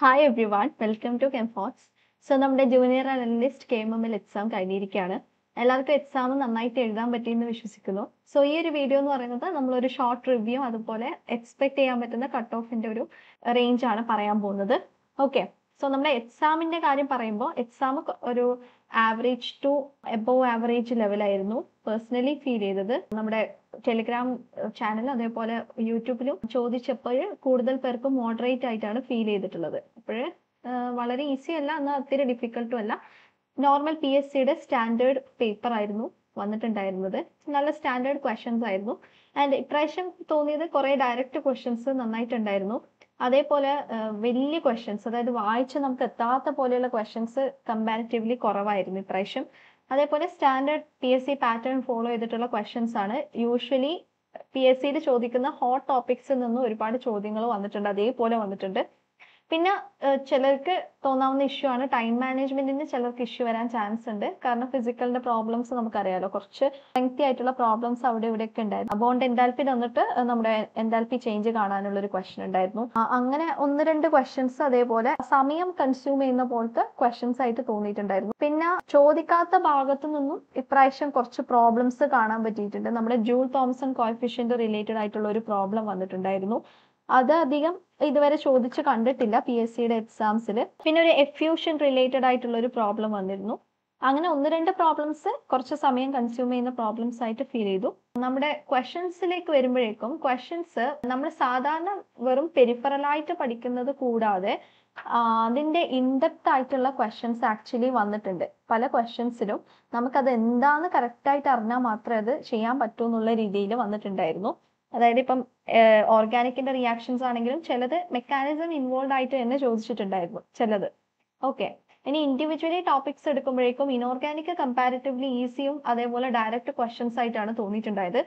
Hi everyone welcome to Kemforts. So നമ്മുടെ junior analyst KMML exam കഴിഞ്ഞിരിക്കുകയാണ്. എല്ലാവർക്കും exam നന്നായിട്ട് എഴുതാൻ പറ്റിയെന്ന് വിശ്വസിക്കുന്നു. സോ ഈ ഒരു വീഡിയോ എന്ന് പറയുന്നത് നമ്മളൊരു ഷോർട്ട് റിവ്യൂ അതുപോലെ എക്സ്പെക്ട് ചെയ്യാൻ പറ്റുന്ന കട്ട് ഓഫിന്റെ ഒരു റേഞ്ച് ആണ് പറയാൻ പോകുന്നത്. ഓക്കെ, സോ നമ്മുടെ എക്സാമിന്റെ കാര്യം പറയുമ്പോൾ എക്സാം ഒരു ആവറേജ് ടു എബോവ് ആവറേജ് ലെവലായിരുന്നു പേഴ്സണലി ഫീൽ ചെയ്തത്. നമ്മുടെ ടെലിഗ്രാം ചാനൽ അതേപോലെ യൂട്യൂബിലും ചോദിച്ചപ്പോൾ കൂടുതൽ പേർക്ക് മോഡറേറ്റ് ആയിട്ടാണ് ഫീൽ ചെയ്തിട്ടുള്ളത്. അപ്പോൾ വളരെ ഈസി അല്ല, എന്നാൽ ഒത്തിരി ഡിഫിക്കൽട്ടും അല്ല. നോർമൽ PSCയുടെ സ്റ്റാൻഡേർഡ് പേപ്പർ ആയിരുന്നു വന്നിട്ടുണ്ടായിരുന്നത്. നല്ല സ്റ്റാൻഡേർഡ് ക്വസ്റ്റ്യൻസ് ആയിരുന്നു. ആൻഡ് ഇപ്രാവശ്യം തോന്നിയത് കുറെ ഡയറക്റ്റ് ക്വസ്റ്റ്യൻസ് നന്നായിട്ടുണ്ടായിരുന്നു. അതേപോലെ വലിയ ക്വസ്റ്റ്യൻസ്, അതായത് വായിച്ച് നമുക്ക് എത്താത്ത പോലെയുള്ള ക്വസ്റ്റ്യൻസ് കമ്പാരിറ്റീവ്ലി കുറവായിരുന്നു ഇപ്രാവശ്യം. അതേപോലെ സ്റ്റാൻഡേർഡ് PSC പാറ്റേൺ ഫോളോ ചെയ്തിട്ടുള്ള ക്വസ്റ്റ്യൻസ് ആണ്. യൂഷ്വലി PSCയിൽ ചോദിക്കുന്ന ഹോട്ട് ടോപ്പിക്സിൽ നിന്ന് ഒരുപാട് ചോദ്യങ്ങൾ വന്നിട്ടുണ്ട്, അതേപോലെ വന്നിട്ടുണ്ട്. പിന്നെ ചിലർക്ക് തോന്നാവുന്ന ഇഷ്യൂ ആണ് ടൈം മാനേജ്മെന്റിന് ചിലർക്ക് ഇഷ്യൂ വരാൻ ചാൻസ് ഉണ്ട്. കാരണം ഫിസിക്കലിന്റെ പ്രോബ്ലംസ് നമുക്കറിയാലോ, കുറച്ച് ലെങ്തി ആയിട്ടുള്ള പ്രോബ്ലംസ് അവിടെ ഇവിടെയൊക്കെ ഉണ്ടായിരുന്നു. ബോണ്ട് എൻതാൽപ്പി തന്നിട്ട് നമ്മുടെ എൻതാൽപ്പി ചേഞ്ച് കാണാനുള്ള ഒരു ക്വസ്റ്റ്യൻ ഉണ്ടായിരുന്നു. അങ്ങനെ ഒന്ന് രണ്ട് ക്വസ്റ്റ്യൻസ് അതേപോലെ സമയം കൺസ്യൂം ചെയ്യുന്ന പോലത്തെ ക്വസ്റ്റ്യൻസ് ആയിട്ട് തോന്നിയിട്ടുണ്ടായിരുന്നു. പിന്നെ ചോദിക്കാത്ത ഭാഗത്തു നിന്നും ഇപ്രാവശ്യം കുറച്ച് പ്രോബ്ലംസ് കാണാൻ പറ്റിയിട്ടുണ്ട്. നമ്മുടെ ജൂൾ തോംസൺ കോഎഫിഷ്യന്റ് റിലേറ്റഡ് ആയിട്ടുള്ള ഒരു പ്രോബ്ലം വന്നിട്ടുണ്ടായിരുന്നു. അത് അധികം ഇതുവരെ ചോദിച്ച് കണ്ടിട്ടില്ല PSCയുടെ എക്സാംസിൽ. പിന്നെ ഒരു എഫ്യൂഷൻ റിലേറ്റഡ് ആയിട്ടുള്ള ഒരു പ്രോബ്ലം വന്നിരുന്നു. അങ്ങനെ ഒന്ന് രണ്ട് പ്രോബ്ലംസ് കുറച്ച് സമയം കൺസ്യൂം ചെയ്യുന്ന പ്രോബ്ലംസ് ആയിട്ട് ഫീൽ ചെയ്തു. നമ്മുടെ ക്വസ്റ്റ്യൻസിലേക്ക് വരുമ്പോഴേക്കും ക്വസ്റ്റ്യൻസ് നമ്മൾ സാധാരണ വെറും പെരിഫറലായിട്ട് പഠിക്കുന്നത് കൂടാതെ അതിന്റെ ഇൻഡെപ്ത് ആയിട്ടുള്ള ക്വസ്റ്റ്യൻസ് ആക്ച്വലി വന്നിട്ടുണ്ട്. പല ക്വസ്റ്റ്യൻസിലും നമുക്കത് എന്താന്ന് കറക്റ്റ് ആയിട്ട് അറിഞ്ഞാൽ മാത്രമേ അത് ചെയ്യാൻ പറ്റൂ എന്നുള്ള രീതിയിൽ വന്നിട്ടുണ്ടായിരുന്നു. അതായത് ഇപ്പം ഓർഗാനിക്കിന്റെ റിയാക്ഷൻസ് ആണെങ്കിലും ചിലത് മെക്കാനിസം ഇൻവോൾവ് ആയിട്ട് തന്നെ ചോദിച്ചിട്ടുണ്ടായിരുന്നു ചിലത്. ഓക്കെ, ഇനി ഇൻഡിവിജ്വലി ടോപ്പിക്സ് എടുക്കുമ്പോഴേക്കും ഇനോർഗാനിക് കമ്പാരിറ്റീവ്ലി ഈസിയും അതേപോലെ ഡയറക്റ്റ് ക്വസ്റ്റ്യൻസ് ആയിട്ടാണ് തോന്നിയിട്ടുണ്ടായത്.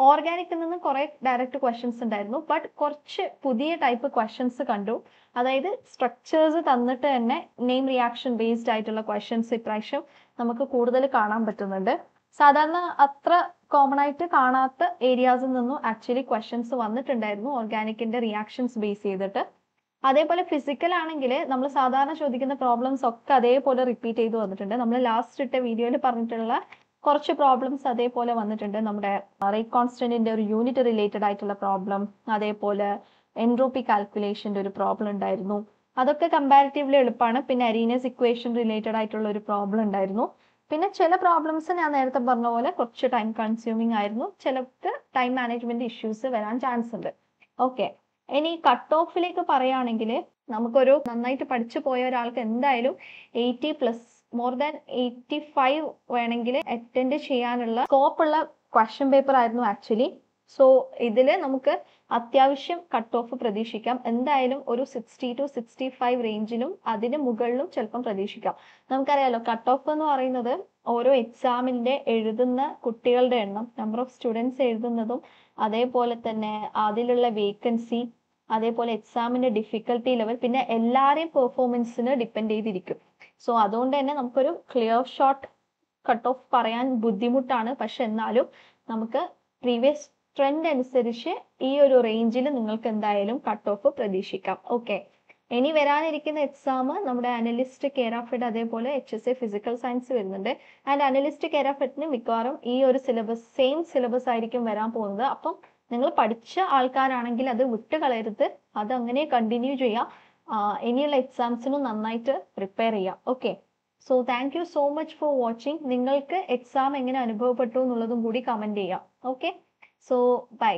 ഓർഗാനിക്കിൽ നിന്ന് കുറെ ഡയറക്റ്റ് ക്വസ്റ്റ്യൻസ് ഉണ്ടായിരുന്നു, ബട്ട് കുറച്ച് പുതിയ ടൈപ്പ് ക്വസ്റ്റ്യൻസ് കണ്ടു. അതായത് സ്ട്രക്ചേഴ്സ് തന്നിട്ട് തന്നെ നെയിം റിയാക്ഷൻ ബേസ്ഡ് ആയിട്ടുള്ള ക്വസ്റ്റ്യൻസ് ഇപ്രാവശ്യം നമുക്ക് കൂടുതൽ കാണാൻ പറ്റുന്നുണ്ട്. സാധാരണ അത്ര കോമൺ ആയിട്ട് കാണാത്ത ഏരിയാസിൽ നിന്നും ആക്ച്വലി ക്വസ്റ്റ്യൻസ് വന്നിട്ടുണ്ടായിരുന്നു ഓർഗാനിക്കിന്റെ റിയാക്ഷൻസ് ബേസ് ചെയ്തിട്ട്. അതേപോലെ ഫിസിക്കൽ ആണെങ്കിൽ നമ്മൾ സാധാരണ ചോദിക്കുന്ന പ്രോബ്ലംസ് ഒക്കെ അതേപോലെ റിപ്പീറ്റ് ചെയ്ത് വന്നിട്ടുണ്ട്. നമ്മൾ ലാസ്റ്റ് ഇട്ട വീഡിയോയിൽ പറഞ്ഞിട്ടുള്ള കുറച്ച് പ്രോബ്ലംസ് അതേപോലെ വന്നിട്ടുണ്ട്. നമ്മുടെ റേറ്റ് കോൺസ്റ്റന്റിന്റെ ഒരു യൂണിറ്റ് റിലേറ്റഡ് ആയിട്ടുള്ള പ്രോബ്ലം, അതേപോലെ എൻട്രോപ്പി കാൽക്കുലേഷന്റെ ഒരു പ്രോബ്ലം ഉണ്ടായിരുന്നു. അതൊക്കെ കമ്പാരിറ്റീവ്ലി എളുപ്പമാണ്. പിന്നെ അരീനസ് ഇക്വേഷൻ റിലേറ്റഡ് ആയിട്ടുള്ള ഒരു പ്രോബ്ലം ഉണ്ടായിരുന്നു. പിന്നെ ചില പ്രോബ്ലംസ് ഞാൻ നേരത്തെ പറഞ്ഞ പോലെ കുറച്ച് ടൈം കൺസ്യൂമിങ് ആയിരുന്നു. ചിലർക്ക് ടൈം മാനേജ്മെന്റ് ഇഷ്യൂസ് വരാൻ ചാൻസ് ഉണ്ട്. ഓക്കെ, ഇനി കട്ട് ഓഫിലേക്ക് പറയുകയാണെങ്കിൽ നമുക്കൊരു നന്നായിട്ട് പഠിച്ചു പോയ ഒരാൾക്ക് എന്തായാലും 80+, മോർ ദാൻ 85 വേണമെങ്കിൽ അറ്റൻഡ് ചെയ്യാനുള്ള സ്കോപ്പുള്ള ക്വസ്റ്റ്യൻ പേപ്പർ ആയിരുന്നു ആക്ച്വലി. സോ ഇതിൽ നമുക്ക് അത്യാവശ്യം കട്ട് ഓഫ് പ്രതീക്ഷിക്കാം. എന്തായാലും ഒരു 60 to 65 റേഞ്ചിലും അതിന് മുകളിലും ചിലപ്പം പ്രതീക്ഷിക്കാം. നമുക്കറിയാലോ കട്ട് ഓഫ് എന്ന് പറയുന്നത് ഓരോ എക്സാമിന്റെ എഴുതുന്ന കുട്ടികളുടെ എണ്ണം, നമ്പർ ഓഫ് സ്റ്റുഡൻസ് എഴുതുന്നതും അതേപോലെ തന്നെ അതിലുള്ള വേക്കൻസി, അതേപോലെ എക്സാമിന്റെ ഡിഫിക്കൽട്ടി ലെവൽ, പിന്നെ എല്ലാവരെയും പെർഫോമൻസിന് ഡിപ്പെൻഡ് ചെയ്തിരിക്കും. സോ അതുകൊണ്ട് തന്നെ നമുക്കൊരു ക്ലിയർ ഷോട്ട് കട്ട് ഓഫ് പറയാൻ ബുദ്ധിമുട്ടാണ്. പക്ഷെ എന്നാലും നമുക്ക് പ്രീവിയസ് ട്രെൻഡ് അനുസരിച്ച് ഈ ഒരു റേഞ്ചിൽ നിങ്ങൾക്ക് എന്തായാലും കട്ട് ഓഫ് പ്രതീക്ഷിക്കാം. ഓക്കെ, ഇനി വരാനിരിക്കുന്ന എക്സാം നമ്മുടെ അനലിസ്റ്റ് കെയർഓഫിഡ് അതേപോലെ HSA ഫിസിക്കൽ സയൻസ് വരുന്നുണ്ട്. ആൻഡ് അനലിസ്റ്റ് കെയർഓഫിഡിന് മിക്കവാറും ഈ ഒരു സിലബസ് സെയിം സിലബസ് ആയിരിക്കും വരാൻ പോകുന്നത്. അപ്പം നിങ്ങൾ പഠിച്ച ആൾക്കാരാണെങ്കിൽ അത് വിട്ടുകളയരുത്, അത് അങ്ങനെ കണ്ടിന്യൂ ചെയ്യാം. ഇനിയുള്ള എക്സാംസിനും നന്നായിട്ട് പ്രിപ്പയർ ചെയ്യാം. Okay, so thank you so much for watching. നിങ്ങൾക്ക് എക്സാം എങ്ങനെ അനുഭവപ്പെട്ടു എന്നുള്ളതും കൂടി കമന്റ് ചെയ്യാം. Okay, so bye.